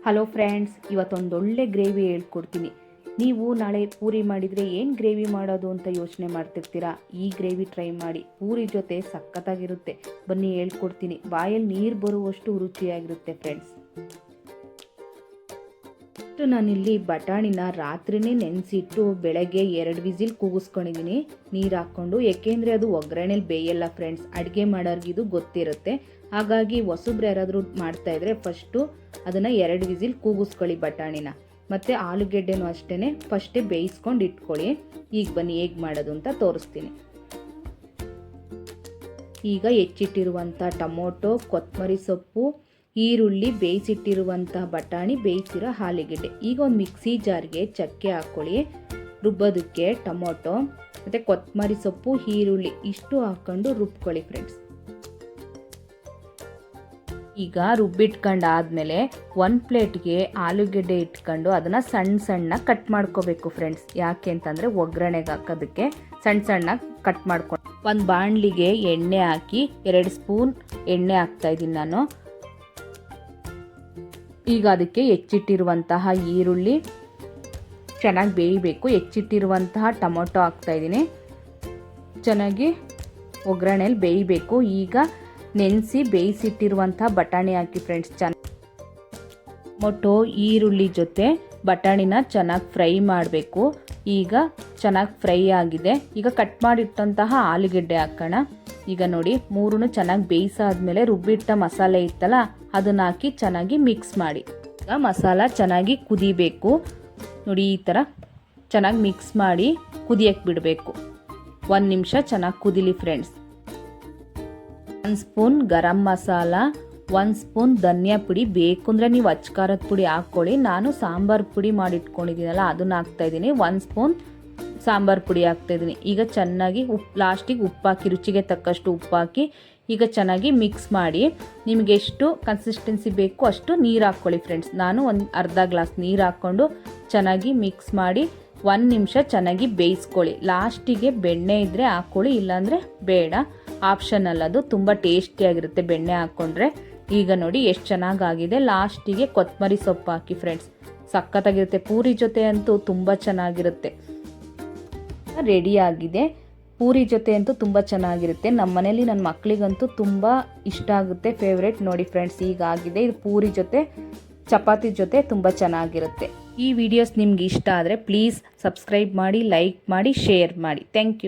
Hello friends, ಇವತ್ತೊಂದೊಳ್ಳೆ gravy ಹೇಳ್ಕೊಡ್ತೀನಿ. ನೀವು ನಾಳೆ ಪೂರಿ ಮಾಡಿದರೆ ಏನು ಗ್ರೇವಿ ಮಾಡೋದು ಅಂತ ಯೋಚನೆ ಮಾಡ್ತಿರ್ತೀರಾ. ಈ ಗ್ರೇವಿ ಟ್ರೈ ಮಾಡಿ, ಪೂರಿ ಜೊತೆ ಸಖತ್ತಾಗಿರುತ್ತೆ. ಬನ್ನಿ ಹೇಳ್ಕೊಡ್ತೀನಿ. ಬಾಯಲ್ಲಿ ನೀರು ಬರುವಷ್ಟು ರುಚಿಯಾಗಿರುತ್ತೆ ಫ್ರೆಂಡ್ಸ್. ನಾನಿಲ್ಲಿ ಬಟಾಣಿನ ರಾತ್ರಿನೇ ನೆನೆಸಿಟ್ಟು ಬೆಳಗ್ಗೆ 2 ವಿಸಿಲ್ ಕೂಗಿಸ್ಕೊಂಡಿದ್ದೀನಿ ನೀರು ಹಾಕ್ಕೊಂಡು. ಏಕೆಂದರೆ ಅದು ಒಗ್ಗರಣೆಲಿ ಬೇಯಲ್ಲ ಫ್ರೆಂಡ್ಸ್. ಅಡುಗೆ ಮಾಡೋರ್ಗೆ ಇದು ಗೊತ್ತಿರುತ್ತೆ. ಹಾಗಾಗಿ ಹೊಸಬ್ರು ಯಾರಾದರೂ ಮಾಡ್ತಾಯಿದ್ರೆ ಫಸ್ಟು ಅದನ್ನು 2 ವಿಸಿಲ್ ಕೂಗಿಸ್ಕೊಳ್ಳಿ ಬಟಾಣಿನ. ಮತ್ತು ಆಲೂಗೆಡ್ಡೆನೂ ಅಷ್ಟೇ ಫಸ್ಟೇ ಬೇಯಿಸ್ಕೊಂಡು ಇಟ್ಕೊಳ್ಳಿ. ಈಗ ಬನ್ನಿ ಹೇಗೆ ಮಾಡೋದು ಅಂತ ತೋರಿಸ್ತೀನಿ. ಈಗ ಹೆಚ್ಚಿಟ್ಟಿರುವಂಥ ಟೊಮೊಟೊ, ಕೊತ್ತಂಬರಿ ಸೊಪ್ಪು, ಈರುಳ್ಳಿ, ಬೇಯಿಸಿಟ್ಟಿರುವಂಥ ಬಟಾಣಿ, ಬೇಯಿಸಿರೋ ಆಲೂಗೆಡ್ಡೆ. ಈಗ ಒಂದು ಮಿಕ್ಸಿ ಜಾರ್ಗೆ ಚಕ್ಕೆ ಹಾಕ್ಕೊಳ್ಳಿ. ರುಬ್ಬೋದಕ್ಕೆ ಟೊಮೊಟೊ ಮತ್ತು ಕೊತ್ತಂಬರಿ ಸೊಪ್ಪು, ಈರುಳ್ಳಿ ಇಷ್ಟು ಹಾಕ್ಕೊಂಡು ರುಬ್ಕೊಳ್ಳಿ ಫ್ರೆಂಡ್ಸ್. ಈಗ ರುಬ್ಬಿಟ್ಕೊಂಡಾದ್ಮೇಲೆ 1 ಪ್ಲೇಟ್ಗೆ ಆಲೂಗೆಡ್ಡೆ ಇಟ್ಕೊಂಡು ಅದನ್ನು ಸಣ್ಣ ಕಟ್ ಮಾಡ್ಕೋಬೇಕು ಫ್ರೆಂಡ್ಸ್. ಯಾಕೆ ಅಂತಂದರೆ ಒಗ್ಗರಣೆಗೆ ಹಾಕೋದಕ್ಕೆ ಸಣ್ಣ ಕಟ್ ಮಾಡ್ಕೊಂಡು ಒಂದು ಬಾಣಲಿಗೆ ಎಣ್ಣೆ ಹಾಕಿ 2 ಸ್ಪೂನ್ ಎಣ್ಣೆ ಹಾಕ್ತಾಯಿದ್ದೀನಿ ನಾನು. ಈಗ ಅದಕ್ಕೆ ಹೆಚ್ಚಿಟ್ಟಿರುವಂತಹ ಈರುಳ್ಳಿ ಚೆನ್ನಾಗಿ ಬೇಯಬೇಕು. ಹೆಚ್ಚಿಟ್ಟಿರುವಂತಹ ಟೊಮೊಟೊ ಹಾಕ್ತಾಯಿದ್ದೀನಿ. ಚೆನ್ನಾಗಿ ಒಗ್ಗರಣೆಯಲ್ಲಿ ಬೇಯಬೇಕು. ಈಗ ನೆನೆಸಿ ಬೇಯಿಸಿಟ್ಟಿರುವಂಥ ಬಟಾಣಿ ಹಾಕಿ ಫ್ರೆಂಡ್ಸ್. ಟೊಮೊಟೊ ಈರುಳ್ಳಿ ಜೊತೆ ಬಟಾಣಿನ ಚೆನ್ನಾಗಿ ಫ್ರೈ ಮಾಡಬೇಕು. ಈಗ ಚೆನ್ನಾಗಿ ಫ್ರೈ ಆಗಿದೆ. ಈಗ ಕಟ್ ಮಾಡಿಟ್ಟಂತಹ ಆಲೂಗೆಡ್ಡೆ ಹಾಕೋಣ. ಈಗ ನೋಡಿ 3 ಚೆನ್ನಾಗಿ ಬೇಯಿಸಾದ್ಮೇಲೆ ರುಬ್ಬಿಟ್ಟ ಮಸಾಲೆ ಇತ್ತಲ್ಲ ಅದನ್ನು ಹಾಕಿ ಚೆನ್ನಾಗಿ ಮಿಕ್ಸ್ ಮಾಡಿ. ಈಗ ಮಸಾಲ ಚೆನ್ನಾಗಿ ಕುದಿಬೇಕು ನೋಡಿ. ಈ ಥರ ಚೆನ್ನಾಗಿ ಮಿಕ್ಸ್ ಮಾಡಿ ಕುದಿಯಕ್ಕೆ ಬಿಡಬೇಕು. 1 ನಿಮಿಷ ಚೆನ್ನಾಗಿ ಕುದಿಲಿ friends. 1 spoon garam masala, 1 spoon ಧನಿಯಾ ಪುಡಿ, ಬೇಕು ಅಂದರೆ ನೀವು ಅಚ್ಕಾರದ ಪುಡಿ ಹಾಕ್ಕೊಳ್ಳಿ. ನಾನು ಸಾಂಬಾರು ಪುಡಿ ಮಾಡಿಟ್ಕೊಂಡಿದ್ದೀನಲ್ಲ ಅದನ್ನು ಹಾಕ್ತಾಯಿದ್ದೀನಿ. 1 ಸ್ಪೂನ್ ಸಾಂಬಾರು ಪುಡಿ ಹಾಕ್ತಾಯಿದ್ದೀನಿ. ಈಗ ಚೆನ್ನಾಗಿ ಲಾಸ್ಟಿಗೆ ಉಪ್ಪು ಹಾಕಿ, ರುಚಿಗೆ ತಕ್ಕಷ್ಟು ಉಪ್ಪು ಹಾಕಿ ಈಗ ಚೆನ್ನಾಗಿ ಮಿಕ್ಸ್ ಮಾಡಿ. ನಿಮಗೆ ಎಷ್ಟು ಕನ್ಸಿಸ್ಟೆನ್ಸಿ ಬೇಕು ಅಷ್ಟು ನೀರು ಹಾಕ್ಕೊಳ್ಳಿ ಫ್ರೆಂಡ್ಸ್. ನಾನು ಒಂದು ಅರ್ಧ ಗ್ಲಾಸ್ ನೀರು ಹಾಕ್ಕೊಂಡು ಚೆನ್ನಾಗಿ ಮಿಕ್ಸ್ ಮಾಡಿ 1 ನಿಮಿಷ ಚೆನ್ನಾಗಿ ಬೇಯಿಸ್ಕೊಳ್ಳಿ. ಲಾಸ್ಟಿಗೆ ಬೆಣ್ಣೆ ಇದ್ದರೆ ಹಾಕ್ಕೊಳ್ಳಿ, ಇಲ್ಲಾಂದರೆ ಬೇಡ, ಆಪ್ಷನಲ್ ಅದು. ತುಂಬ ಟೇಸ್ಟಿಯಾಗಿರುತ್ತೆ ಬೆಣ್ಣೆ ಹಾಕ್ಕೊಂಡ್ರೆ. ಈಗ ನೋಡಿ ಎಷ್ಟು ಚೆನ್ನಾಗಾಗಿದೆ. ಲಾಸ್ಟಿಗೆ ಕೊತ್ತಂಬರಿ ಸೊಪ್ಪು ಹಾಕಿ ಫ್ರೆಂಡ್ಸ್. ಸಖತ್ತಾಗಿರುತ್ತೆ. ಪೂರಿ ಜೊತೆ ಅಂತೂ ತುಂಬ ಚೆನ್ನಾಗಿರುತ್ತೆ. ರೆಡಿಯಾಗಿದೆ. ಪೂರಿ ಜೊತೆ ಅಂತೂ ತುಂಬ ಚೆನ್ನಾಗಿರುತ್ತೆ. ನಮ್ಮ ಮನೇಲಿ ನನ್ನ ಮಕ್ಕಳಿಗಂತೂ ತುಂಬ ಇಷ್ಟ ಆಗುತ್ತೆ, ಫೇವ್ರೇಟ್ ನೋಡಿ ಫ್ರೆಂಡ್ಸ್. ಈಗ ಆಗಿದೆ. ಇದು ಪೂರಿ ಜೊತೆ ಚಪಾತಿ ಜೊತೆ ತುಂಬ ಚೆನ್ನಾಗಿರುತ್ತೆ. ಈ ವಿಡಿಯೋಸ್ ನಿಮ್ಗೆ ಇಷ್ಟ ಆದರೆ ಪ್ಲೀಸ್ ಸಬ್ಸ್ಕ್ರೈಬ್ ಮಾಡಿ, ಲೈಕ್ ಮಾಡಿ, ಶೇರ್ ಮಾಡಿ. Thank you.